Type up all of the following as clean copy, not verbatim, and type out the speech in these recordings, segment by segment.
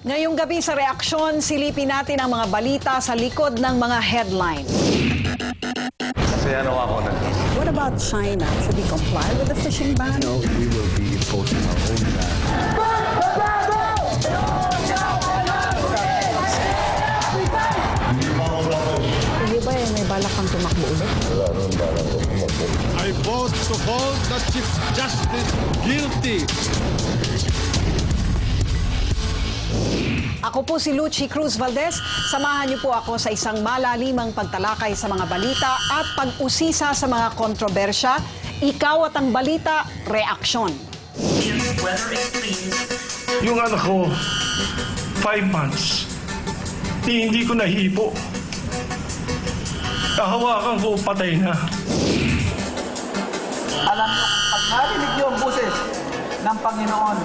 Ngayong gabi sa reaksyon, silipin natin ang mga balita sa likod ng mga headline. Kasi ano ako na. What about China? Should we comply with the fishing ban? No, we will be imposing our own ban. Hindi ba may balak kang tumakbo ulit? I vote to hold the Chief Justice guilty. Ako po si Lucy Cruz Valdez. Samahan niyo po ako sa isang malalimang pagtalakay sa mga balita at pag-usisa sa mga kontrobersya. Ikaw at ang balita, reaksyon. Yung anak ko, 5 months. Hindi ko nahipo. Kahawakan ko, patay na. Alam niyo, pag narinig niyo ang boses ng Panginoon,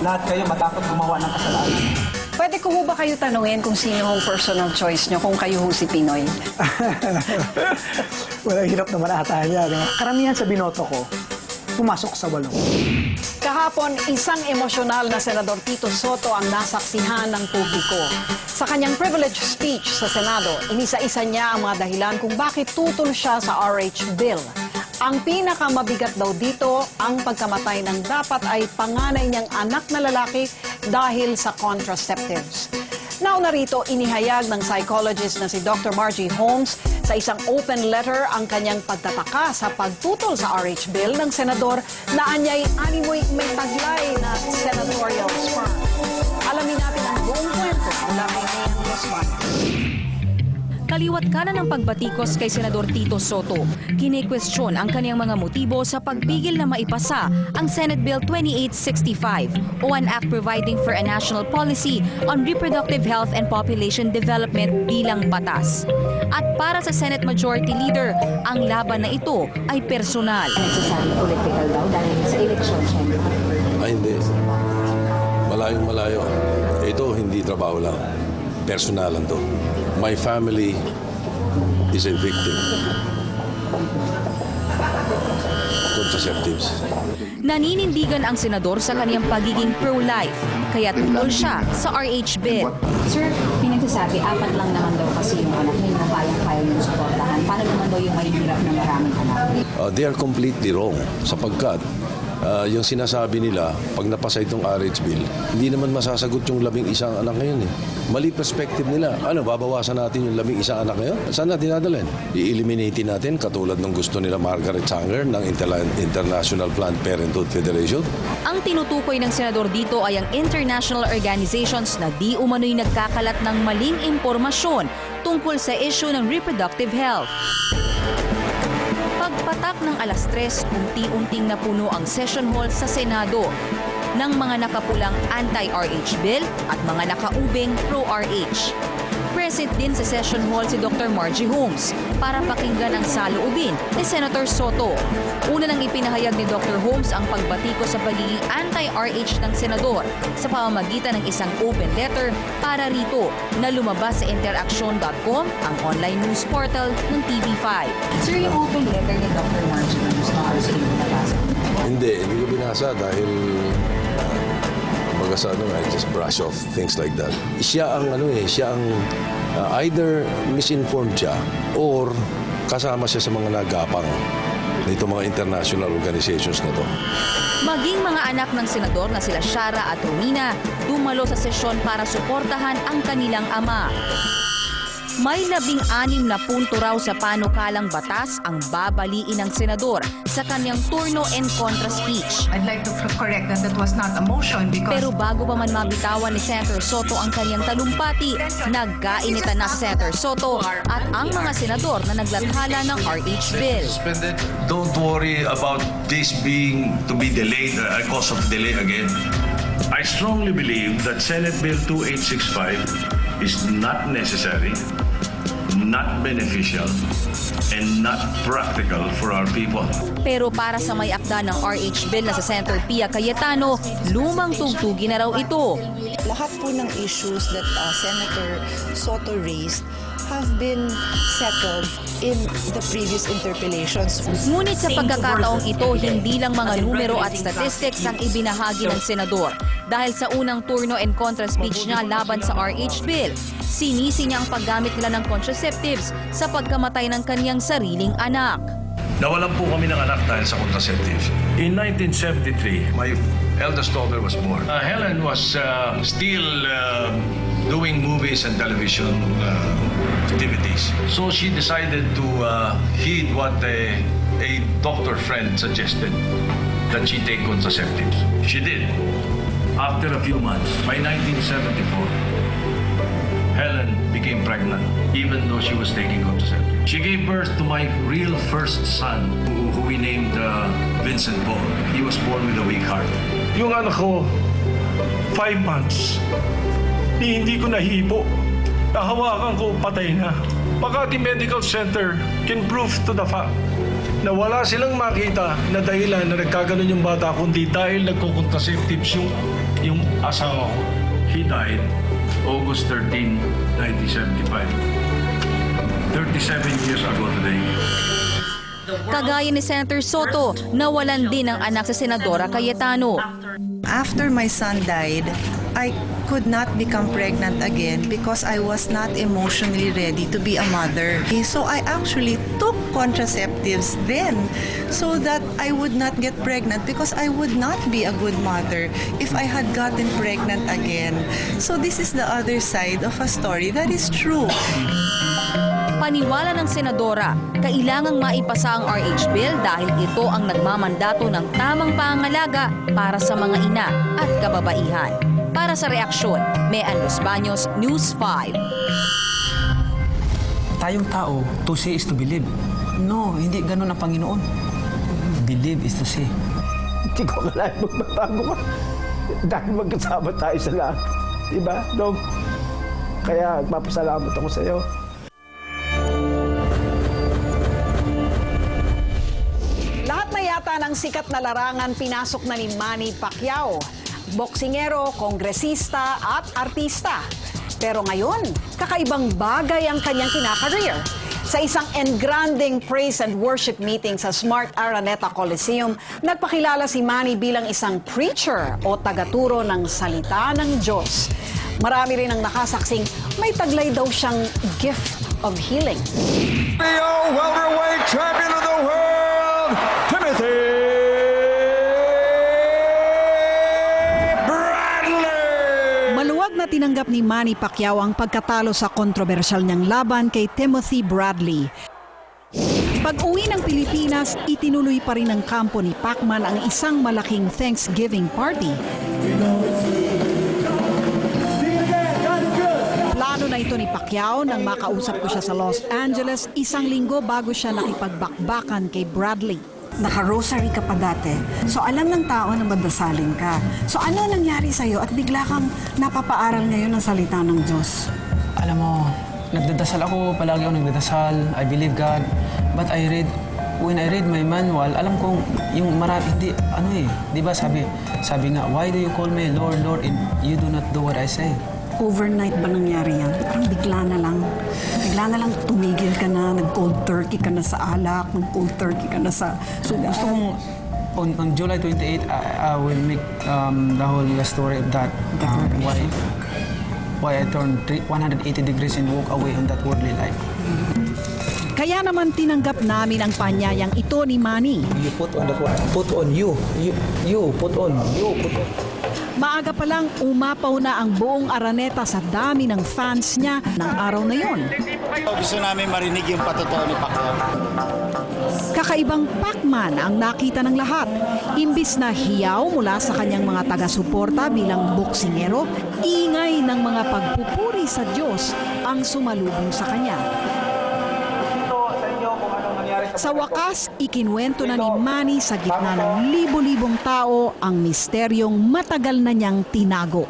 lahat kayo matakot gumawa ng kasalanan. Pwede ko ba kayo tanungin kung sino ang personal choice niyo kung kayo ho si Pinoy? Walang hirap naman ata niya. No? Karamihan sa binoto ko, pumasok sa 8. Kahapon, isang emosyonal na Senador Tito Soto ang nasaksihan ng publiko. Sa kanyang privilege speech sa Senado, inisa-isa niya ang mga dahilan kung bakit tutol siya sa RH Bill. Ang pinakamabigat daw dito, ang pagkamatay ng dapat ay panganay niyang anak na lalaki dahil sa contraceptives. Nauna rito, inihayag ng psychologist na si Dr. Margie Holmes sa isang open letter ang kanyang pagtataka sa pagtutol sa RH Bill ng Senador na anyay animoy may taglay na senatorial sperm. Alamin natin ang buong kwento mula kay Mayan Guzman. Kaliwat kanan ng pagbatikos kay Senador Tito Soto, kine-question ang kaniyang mga motibo sa pagpigil na maipasa ang Senate Bill 2865 o an act providing for a national policy on reproductive health and population development bilang batas. At para sa Senate Majority Leader, ang laban na ito ay personal. Nagsasabi political daw dahil sa eleksyon siya. Ay, hindi. Malayong malayo. Ito, hindi trabaho lang. Personalan to. My family is a victim. Contraceptives. Naninindigan ang senador sa kaniyang pagiging pro-life, kaya tutol siya sa RH Bill. Sir, pinagsasabi, 4 lang naman daw kasi yung anak niya na kayang-kaya yung suportahan. Paano naman daw yung mahihirap na maraming anak? They are completely wrong sapagkat yung sinasabi nila, pag napasa itong RH Bill, hindi naman masasagot yung 11 anak ngayon eh. Mali perspective nila. Ano, babawasan natin yung 11 anak ngayon? Saan natin nadalhin? I-eliminate natin katulad ng gusto nila Margaret Sanger ng International Planned Parenthood Federation? Ang tinutukoy ng senador dito ay ang international organizations na di umano'y nagkakalat ng maling impormasyon tungkol sa issue ng reproductive health. Pagpatak ng 3:00, unti-unting napuno ang session hall sa Senado ng mga nakapulang anti-RH bill at mga nakaubing pro-RH. Present din sa session hall si Dr. Margie Holmes para pakinggan ang saloobin ni Senator Soto. Una nang ipinahayag ni Dr. Holmes ang pagbatiko sa pagiging anti-RH ng senador sa pamamagitan ng isang open letter para rito na lumabas sa interaction.com, ang online news portal ng TV5. Sir, yung open letter ni Dr. Margie Holmes na RC yung nabasa. Hindi ko binasa dahil I just brush off things like that. Siya ang either misinformed siya or kasama siya sa mga nagapang na itong mga international organizations na to. Maging mga anak ng senador na sila Shara at Romina dumalo sa sesyon para suportahan ang kanilang ama. May 16 na punto raw sa panukalang batas ang babaliin ng senador sa kanyang turno and contra speech. I'd like to correct that was not a motion because... Pero bago pa man mabitawan ni Senator Soto ang kanyang talumpati, nagkainitan na si Senator Soto at ang mga senador na naglathala ng RH Bill. Don't worry about this being to be delayed, cause of delay again. I strongly believe that Senate Bill 2865 is not necessary, not beneficial, and not practical for our people. Pero para sa may akda ng RH Bill na sa Senator Pia Cayetano, lumang tugtugin na raw ito. Lahat po ng issues that Senator Soto raised have been settled in the previous interpellations. Ngunit sa pagkakataong ito, hindi lang mga numero at statistics ang ibinahagi ng senador. Dahil sa unang turno and contra speech niya laban sa RH bill, sinisi niya ang paggamit nila ng contraceptives sa pagkamatay ng kaniyang sariling anak. Nawalan po kami ng anak dahil sa contraceptives. In 1973, my eldest daughter was born. Helen was still doing movies and television activities. So she decided to heed what a doctor friend suggested, that she take contraceptives. She did. After a few months, by 1974, Helen became pregnant, even though she was taking contraceptives. She gave birth to my real first son, who we named Vincent Paul. He was born with a weak heart. Yung anak ko, 5 months, hindi ko nahipo. Nahawakan ko, patay na. Makati Medical Center can prove to the fact na wala silang makita na dahilan na nagkaganon yung bata, kundi dahil nagko-contraceptives yung asawa ko. He died August 13, 1975. 37 years ago today. Kagaya ni Senator Soto, nawalan din ang anak sa Senadora Cayetano. After my son died, I could not become pregnant again because I was not emotionally ready to be a mother. So I actually took contraceptives then so that I would not get pregnant because I would not be a good mother if I had gotten pregnant again. So this is the other side of a story that is true. Paniwala ng senadora, kailangang maipasa ang RH bill dahil ito ang nagmamandato ng tamang pangangalaga para sa mga ina at kababaihan. Para sa reaksyon, Mean Los Baños, News 5. Tayong tao, to see is to believe. No, hindi ganun ang Panginoon. Believe is to see. Hindi ko akalain magbabago ka. Dahil magkasama tayo sa lahat. Diba, Dong? Kaya magpapasalamat ako sa iyo. Lahat na yata ng sikat na larangan pinasok na ni Manny Pacquiao. Boksingero, kongresista at artista. Pero ngayon, kakaibang bagay ang kanyang kinakareer. Sa isang engranding praise and worship meeting sa Smart Araneta Coliseum, nagpakilala si Manny bilang isang preacher o tagaturo ng salita ng Diyos. Marami rin ang nakasaksing may taglay daw siyang gift of healing. Welterweight champion of the world, Timothy Maluwag na tinanggap ni Manny Pacquiao ang pagkatalo sa kontrobersyal niyang laban kay Timothy Bradley. Pag-uwi ng Pilipinas, itinuloy pa rin ng kampo ni Pacman ang isang malaking Thanksgiving party. Plano na ito ni Pacquiao nang makausap ko siya sa Los Angeles 1 linggo bago siya nakipagbakbakan kay Bradley. Naka-rosary ka pa dati. So alam ng tao na madasalin ka. So ano nangyari sa'yo at bigla kang napapaaral ngayon ng salita ng Diyos? Alam mo, nagdadasal ako, palagi ako nagdadasal. I believe God. But when I read my manual, alam kong yung marami, di ba sabi nga, why do you call me Lord, Lord, and you do not do what I say? Overnight ba nangyari yan? Parang bigla na lang tumigil ka na, nag-cold turkey ka na sa alak, nag-cold turkey ka na sa... So gusto kong, on July 28, I will make the whole story of that. Why I turned 180 degrees and walk away on that worldly life. Kaya naman tinanggap namin ang panyayang ito ni Manny. You put on you. Maaga pa lang umapaw na ang buong Araneta sa dami ng fans niya ng araw na yon. Gusto namin marinig yung patotoo ni Pacquiao. Kakaibang Pacman ang nakita ng lahat. Imbis na hiyaw mula sa kanyang mga taga-suporta bilang boksingero, ingay ng mga pagpupuri sa Diyos ang sumalubong sa kanya. Sa wakas, ikinuwento na ni Manny sa gitna ng libo-libong tao ang misteryong matagal na niyang tinago.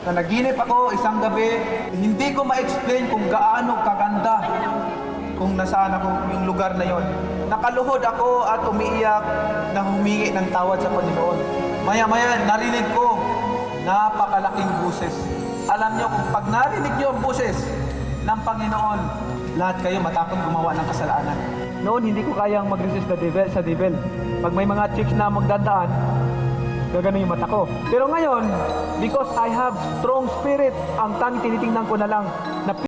Nanaginip ako isang gabi, hindi ko ma-explain kung gaano kaganda kung nasaan ako yung lugar na yon. Nakaluhod ako at umiiyak na humingi ng tawad sa Panginoon. Maya-maya narinig ko napakalaking buses. Alam nyo, kung pag narinig nyo ang buses ng Panginoon, lahat kayo matakot gumawa ng kasalanan. Noon, hindi ko kayang mag-resist sa devil. Pag may mga chicks na magdadaan, gagano yung mata ko. Pero ngayon, because I have strong spirit, ang tinitingnan ko na lang na